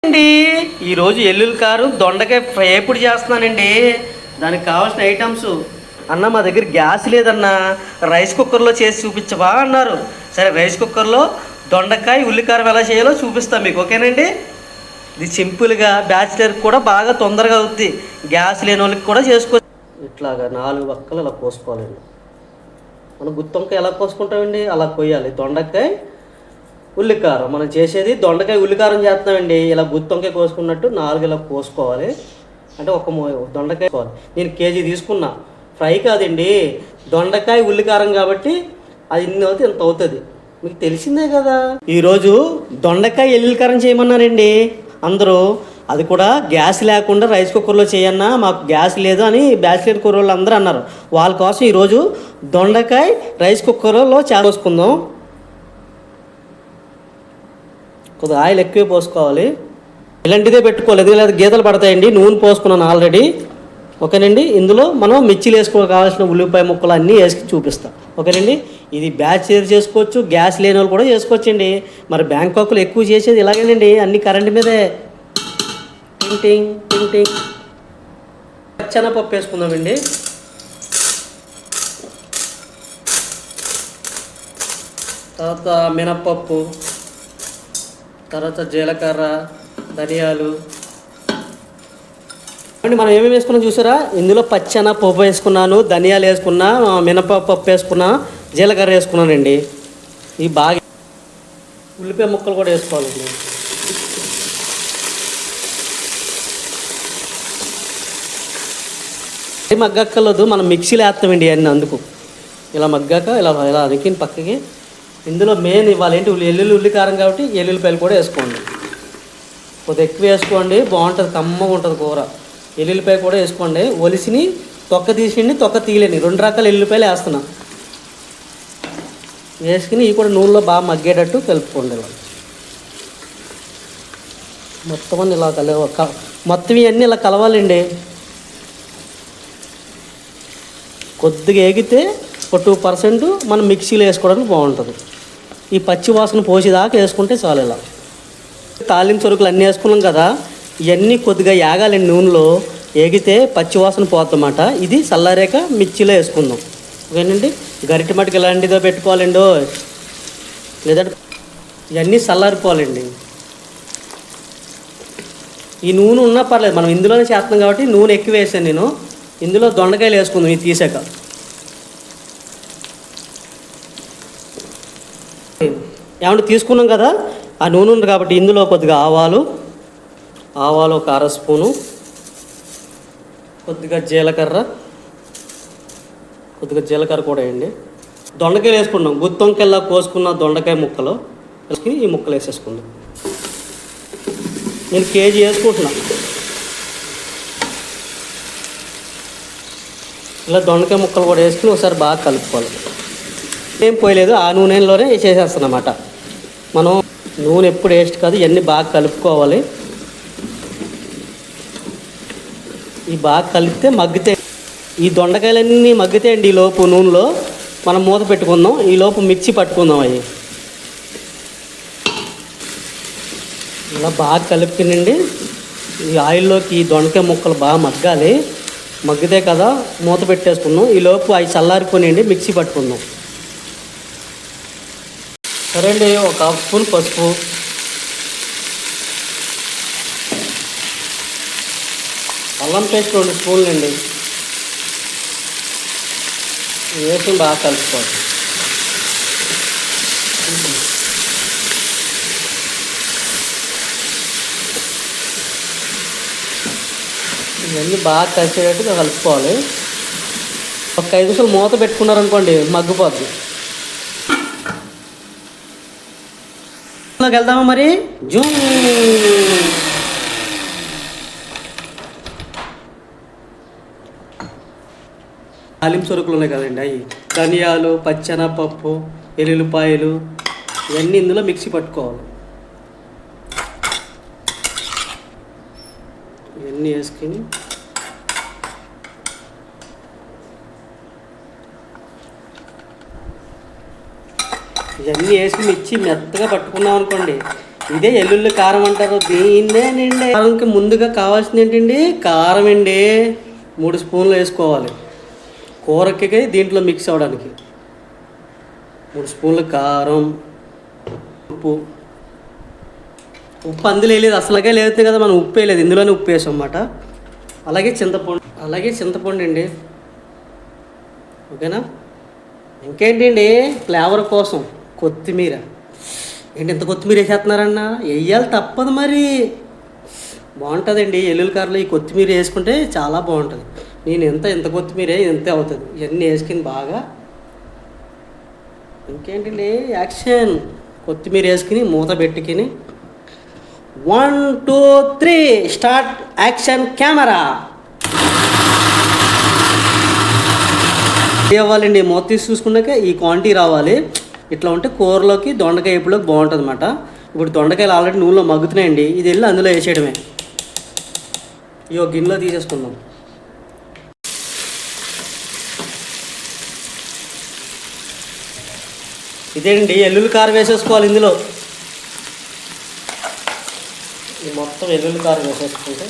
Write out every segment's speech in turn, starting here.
అండి ఈరోజు ఎల్లుల్లి కారు దొండకాయ ఫ్రై ఎప్పుడు చేస్తున్నానండి. దానికి కావాల్సిన ఐటమ్స్ అన్న మా దగ్గర గ్యాస్ లేదన్నా రైస్ కుక్కర్లో చేసి చూపించవా అన్నారు. సరే రైస్ కుక్కర్లో దొండకాయ ఉల్లికారం ఎలా చేయాలో చూపిస్తాను మీకు, ఓకేనండి. ఇది సింపుల్గా బ్యాచిలర్కి కూడా బాగా తొందరగా అవుతుంది, గ్యాస్ లేని వాళ్ళకి కూడా చేసుకో. ఇట్లాగా 4 వక్కలు ఇలా కోసుకోవాలండి. మనం గుత్తొంకాయ ఎలా కోసుకుంటామండి అలా కొయ్యాలి. దొండకాయ ఉల్లికారం మనం చేసేది దొండకాయ ఉల్లికారం చేస్తామండి. ఇలా గుత్తొంకాయ కోసుకున్నట్టు 4 ఇలా కోసుకోవాలి. అంటే ఒక దొండకాయ నేను కేజీ తీసుకున్నా, ఫ్రై కాదండి, దొండకాయ ఉల్లికారం కాబట్టి అది ఇన్ని అవుతుంది, ఇంత అవుతుంది, మీకు తెలిసిందే కదా. ఈరోజు దొండకాయ ఎల్లుల్లికారం చేయమన్నారండి అందరూ. అది కూడా గ్యాస్ లేకుండా రైస్ కుక్కర్లో చేయన్నా, మాకు గ్యాస్ లేదు అని బ్యాచిలర్ కూరళ్ళు అందరూ అన్నారు. వాళ్ళ కోసం ఈరోజు దొండకాయ రైస్ కుక్కర్లో పోసుకుందాం. కొద్దిగా ఆయిల్ ఎక్కువ పోసుకోవాలి, ఇలాంటిదే పెట్టుకోవాలి, ఎందుకంటే గీతలు పడతాయండి. నూనె పోసుకున్నాను ఆల్రెడీ, ఓకేనండి. ఇందులో మనం మిర్చిలు కావాల్సిన ఉల్లిపాయ ముక్కలు అన్నీ వేసి చూపిస్తాం, ఓకేనండి. ఇది బ్యాచిలర్ చేసుకోవచ్చు, గ్యాస్ లేని వాళ్ళు కూడా చేసుకోవచ్చండి. మరి బ్యాంకాక్లో ఎక్కువ చేసేది ఇలాగేనండి, అన్ని కరెంట్ మీదే. టింగ్ టింగ్ టింగ్. పచ్చెనపప్పు వేసుకుందామండి. తర్వాత మినప్పప్పు, తర్వాత జీలకర్ర, ధనియాలు అండి. మనం ఏమేమి వేసుకున్నాం చూసారా, ఇందులో పచ్చెనపప్పు వేసుకున్నాను, ధనియాలు వేసుకున్నా, మినపప్పు వేసుకున్నా, జీలకర్ర వేసుకున్నానండి. ఇవి బాగా ఉల్లిపాయ ముక్కలు కూడా వేసుకోవాలండి. మగ్గక్కర్లేదు, మనం మిక్సీలో వేస్తామండి అన్నీ. అందుకు ఇలా మగ్గాక ఇలా ఇలా అదికిన పక్కకి. ఇందులో మెయిన్ ఇవాళ ఏంటి, ఉల్లికారం కాబట్టి ఎల్లుల్లిపాయలు కూడా వేసుకోండి. కొద్దిగా ఎక్కువ వేసుకోండి, బాగుంటుంది, కమ్మగా ఉంటుంది కూర. ఎల్లుల్లిపాయ కూడా వేసుకోండి. ఒలిసిని తొక్క తీసిండి, తొక్క తీయలేని 2 రకాల ఎల్లుల్లిపాయలు వేస్తున్నా. వేసుకుని ఇవి కూడా నూనెలో బాగా మగ్గేటట్టు కలుపుకోండి. ఇలా మొత్తం అన్నీ ఇలా మొత్తం ఇవన్నీ ఇలా కలవాలండి. కొద్దిగా ఏగితే ఒక 2% మనం మిక్సీలో వేసుకోవడానికి బాగుంటుంది. ఈ పచ్చి వాసన పోసేదాకా వేసుకుంటే చాలు. ఇలా తాలింపు సరుకులు అన్నీ వేసుకున్నాం కదా, ఇవన్నీ కొద్దిగా ఏగాలండి నూనెలో. ఏగితే పచ్చి వాసన పోద్దన్నమాట. ఇది చల్లారాక మిర్చిలో వేసుకుందాం, ఓకేనండి. గరిటె మటుకు ఇలాంటిదో పెట్టుకోవాలండి, లేదంటే ఇవన్నీ చల్లారిపోవాలండి. ఈ నూనె ఉన్నా పర్లేదు, మనం ఇందులోనే చేస్తాం కాబట్టి నూనె ఎక్కువ వేసాను నేను. ఇందులో దొండకాయలు వేసుకుందాం ఇది తీసాక. ఏమంటే తీసుకున్నాం కదా, ఆ నూనె ఉంది కాబట్టి ఇందులో కొద్దిగా ఆవాలు ఒక 1/2 స్పూను, కొద్దిగా జీలకర్ర కూడా వేయండి. దొండకాయలు వేసుకున్నాం, గుత్తొంకాయలా కోసుకున్న దొండకాయ ముక్కలు వేసుకుని ఈ ముక్కలు వేసేసుకుందాం. నేను కేజీ వేసుకుంటున్నా. ఇలా దొండకాయ ముక్కలు కూడా వేసుకుని ఒకసారి బాగా కలుపుకోవాలి. ఏం పోయలేదు, ఆ నూనెలోనే వేసేసేస్తాను అన్నమాట. మనం నూనె ఎప్పుడు వేస్ట్ కాదు, ఇవన్నీ బాగా కలుపుకోవాలి. ఇవి బాగా కలిపితే మగ్గితే ఈ దొండకాయలన్నీ మగ్గితాయండి. ఈ లోపు నూనెలో మనం మూత పెట్టుకుందాం, ఈ లోపు మిర్చి పట్టుకుందాం. అవి ఇలా బాగా కలుపుకునండి. ఈ ఆయిల్లోకి ఈ దొండకాయ ముక్కలు బాగా మగ్గాలి. మగ్గితే కదా మూత పెట్టేసుకుందాం. ఈ లోపు అవి చల్లారిపోయినండి, మిక్సీ పట్టుకుందాం. సరే అండి, ఒక 1/2 స్పూన్ పసుపు, అల్లం పేస్ట్ 2 స్పూన్లు అండి వేసి బాగా కలుపుకోవాలి. ఇవన్నీ బాగా కలిసేటట్టుగా కలుపుకోవాలి. ఒక 5 నిమిషాలు మూత పెట్టుకున్నారనుకోండి మగ్గిపోద్ది. వెళ్దామా మరి. జూమ్ తాలింపు సరుకులు ఉన్నాయి కదండి, అవి ధనియాలు, పచ్చెనపప్పు, ఎల్లుల్లిపాయలు ఇవన్నీ ఇందులో మిక్సీ పట్టుకోవాలి. ఇవన్నీ వేసుకుని ఇవన్నీ వేసి మిర్చి మెత్తగా పట్టుకున్నాం అనుకోండి, ఇదే ఎల్లుల్లి కారం అంటారు దీన్నేనండి. కారంకి ముందుగా కావాల్సింది ఏంటండి? కారం అండి. 3 స్పూన్లు వేసుకోవాలి కూరకి దీంట్లో మిక్స్ అవ్వడానికి. 3 స్పూన్లు కారం, ఉప్పు అందులో వేయలేదు అసలుగా లేదు కదా, మనం ఉప్పు వేయలేదు, ఇందులోనే ఉప్పు వేసాం అన్నమాట. అలాగే చింతపండు అండి. ఓకేనా? ఇంకేంటండి ఫ్లేవర్ కోసం కొత్తిమీర. ఏంటి ఇంత కొత్తిమీర వేసేస్తున్నారన్నా? వేయాలి, తప్పదు మరి, బాగుంటుందండి. ఎల్లుల్లి కారంలో ఈ కొత్తిమీర వేసుకుంటే చాలా బాగుంటుంది. నేను ఇంత కొత్తిమీర ఇంతే అవుతుంది. ఇవన్నీ వేసుకుని బాగా ఇంకేంటండి యాక్షన్. కొత్తిమీర వేసుకుని మూత పెట్టుకుని 1 2 3 స్టార్ట్ యాక్షన్ కెమెరా. అవ్వాలండి, మూత తీసి చూసుకున్నాక ఈ క్వాంటిటీ రావాలి. ఇట్లా ఉంటే కూరలోకి దొండకాయ వేపులోకి బాగుంటుంది అన్నమాట. ఇప్పుడు దొండకాయలు ఆల్రెడీ నూనెలో మగ్గుతున్నాయండి, ఇది వెళ్ళి అందులో వేసేయడమే. ఈ ఒక గిన్నెలో తీసేసుకుందాం. ఇదేంటి ఎల్లుల్లి కారం వేసేసుకోవాలి ఇందులో. ఈ మొత్తం ఎల్లుల్లి కారం వేసేసుకుంటే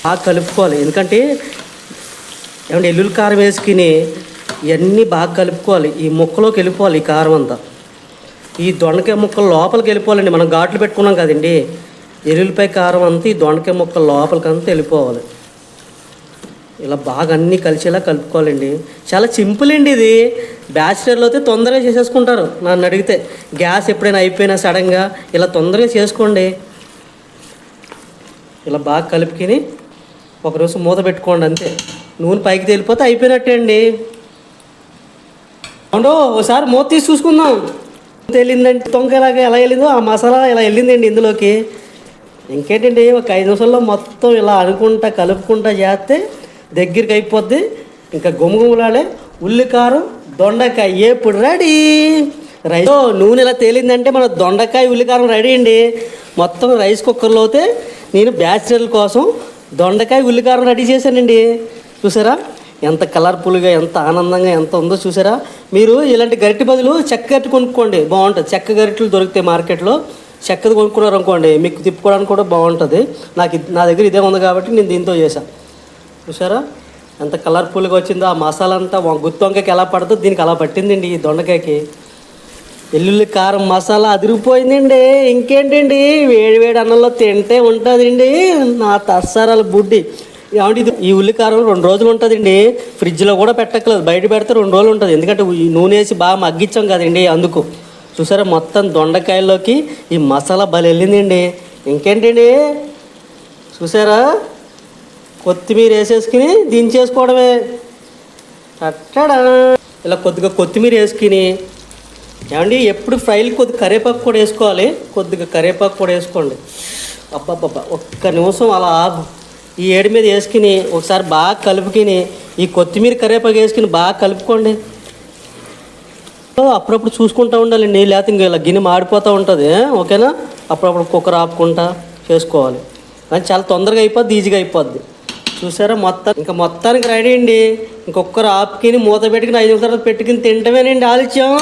బాగా కలుపుకోవాలి. ఎందుకంటే ఏమంటే ఎల్లుల్లి కారం వేసుకుని ఇవన్నీ బాగా కలుపుకోవాలి. ఈ ముక్కలోకి వెళ్ళిపోవాలి ఈ కారం అంతా. ఈ దొండకాయ ముక్కలు లోపలికి వెళ్ళిపోవాలండి. మనం ఘాట్లు పెట్టుకున్నాం కదండి, ఎల్లుల్లిపాయ కారం అంతా ఈ దొండకాయ ముక్కలు లోపలికి అంతా వెళ్ళిపోవాలి. ఇలా బాగా అన్నీ కలిసేలా కలుపుకోవాలండి. చాలా సింపుల్ అండి ఇది. బ్యాచిలర్లో అయితే తొందరగా చేసేసుకుంటారు. నన్ను అడిగితే గ్యాస్ ఎప్పుడైనా అయిపోయినా సడన్గా ఇలా తొందరగా చేసుకోండి. ఇలా బాగా కలుపుకొని ఒక రోజు మూత పెట్టుకోండి అంతే. నూనె పైకి తేలిపోతే అయిపోయినట్టే అండి. అవును, ఒకసారి మూత తీసి చూసుకుందాం. వెళ్ళిందంటే తొంగలాగా ఎలా వెళ్ళిందో ఆ మసాలా ఇలా వెళ్ళిందండి ఇందులోకి. ఇంకేంటండి, ఒక 5 నిమిషాల్లో మొత్తం ఇలా అనుకుంటా కలుపుకుంటా చేస్తే దగ్గరికి అయిపోద్ది. ఇంకా గుమగుమలాడే ఉల్లికారం దొండకాయ ఎప్పుడు రెడీ. రైస్ నూనె ఇలా తేలిందంటే మన దొండకాయ ఉల్లికారం రెడీ అండి. మొత్తం రైస్ కుక్కర్లో అయితే నేను బ్యాచిలర్ల కోసం దొండకాయ ఉల్లికారం రెడీ చేశానండి. చూసారా ఎంత కలర్ఫుల్గా, ఎంత ఆనందంగా, ఎంత ఉందో చూసారా. మీరు ఇలాంటి గరిటె బదులు చెక్క గరిటె కొనుక్కోండి, బాగుంటుంది. చెక్క గరిటెలు దొరుకుతాయి మార్కెట్లో. చెక్కది కొనుక్కున్నారు అనుకోండి, మీకు తిప్పుకోవడానికి కూడా బాగుంటుంది. నా దగ్గర ఇదే ఉంది కాబట్టి నేను దీంతో చేశాను. చూసారా ఎంత కలర్ఫుల్గా వచ్చిందో. ఆ మసాలా అంతా గుత్తి వంకాయకి ఎలా పడుతుందో దీనికి అలా పట్టిందండి ఈ దొండకాయకి. ఎల్లుల్లి కారం మసాలా అదిరిపోయిందండి. ఇంకేంటండి, వేడి అన్నంలో తింటే ఉంటుందండి నా తస్సారాల బుడ్డి. ఏమంటే ఇది ఈ ఉల్లికారం 2 రోజులు ఉంటుందండి. ఫ్రిడ్జ్లో కూడా పెట్టక్కలేదు, బయట పెడితే 2 రోజులు ఉంటుంది. ఎందుకంటే ఈ నూనె వేసి బాగా మగ్గించాం కదండి అందుకు. చూసారా మొత్తం దొండకాయల్లోకి ఈ మసాలా బలి వెళ్ళిందండి. ఇంకేంటండి చూసారా, కొత్తిమీర వేసేసుకుని దించేసుకోవడమే. అట్టడా ఇలా కొద్దిగా కొత్తిమీర వేసుకుని, ఏమండి ఎప్పుడు ఫ్రైలు కొద్దిగా కరివేపాకు కూడా వేసుకోవాలి. కొద్దిగా కరివేపాకు కూడా వేసుకోండి. అబ్బాబ్బా ఒక్క నిమిషం అలా ఈ ఏడు మీద వేసుకుని ఒకసారి బాగా కలుపుకొని ఈ కొత్తిమీర కరివేపాకు వేసుకుని బాగా కలుపుకోండి. అప్పుడప్పుడు చూసుకుంటూ ఉండాలండి, లేకపోతే ఇంకా ఇలా గిన్నె మాడిపోతూ ఉంటుంది. ఓకేనా? అప్పుడప్పుడు కుక్కర్ ఆపుకుంటా చేసుకోవాలి. కానీ చాలా తొందరగా అయిపోద్ది, ఈజీగా అయిపోద్ది. చూసారా మొత్తానికి రెడీ అండి. ఇంకొకరు ఆపుకొని మూత పెట్టుకుని 5 నిమిషాలు పెట్టుకుని తింటమేనండి ఆలస్యం.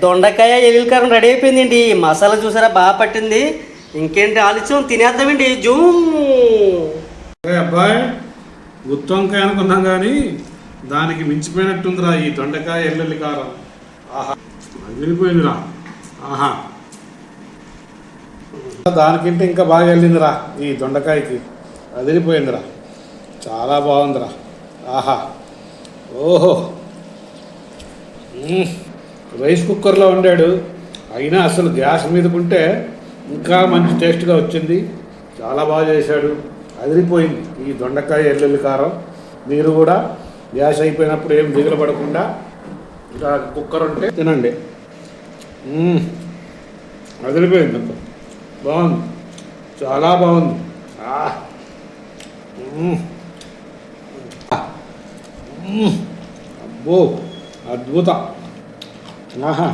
దొండకాయ ఎల్లుల్లి కారం రెడీ అయిపోయిందండి. మసాలా చూసారా బాగా పట్టింది. ఇంకేంటి ఆలస్యం, తినేద్దామండి జూమ్. అబ్బాయి గుత్తి వంకాయ అనుకున్నాం కానీ దానికి మించిపోయినట్టుందిరా ఈ దొండకాయ ఎల్లుల్లి కారం. ఆహా వెళ్ళిపోయిందిరా. ఆహా దానికంటే ఇంకా బాగా వెళ్ళిందిరా ఈ దొండకాయకి. అదిరిపోయిందిరా, చాలా బాగుందిరా. ఆహా ఓహో, రైస్ కుక్కర్లో వండాడు అయినా అసలు గ్యాస్ మీదకుంటే ఇంకా మంచి టేస్ట్గా వచ్చింది. చాలా బాగా చేశాడు, అదిరిపోయింది ఈ దొండకాయ ఎల్లుల్లి కారం. మీరు కూడా గ్యాస్ అయిపోయినప్పుడు ఏం దిగులు పడకుండా ఇంకా కుక్కర్ ఉంటే తినండి. అదిరిపోయింది, బాగుంది, చాలా బాగుంది. అబ్బో అద్భుతం. ఆహా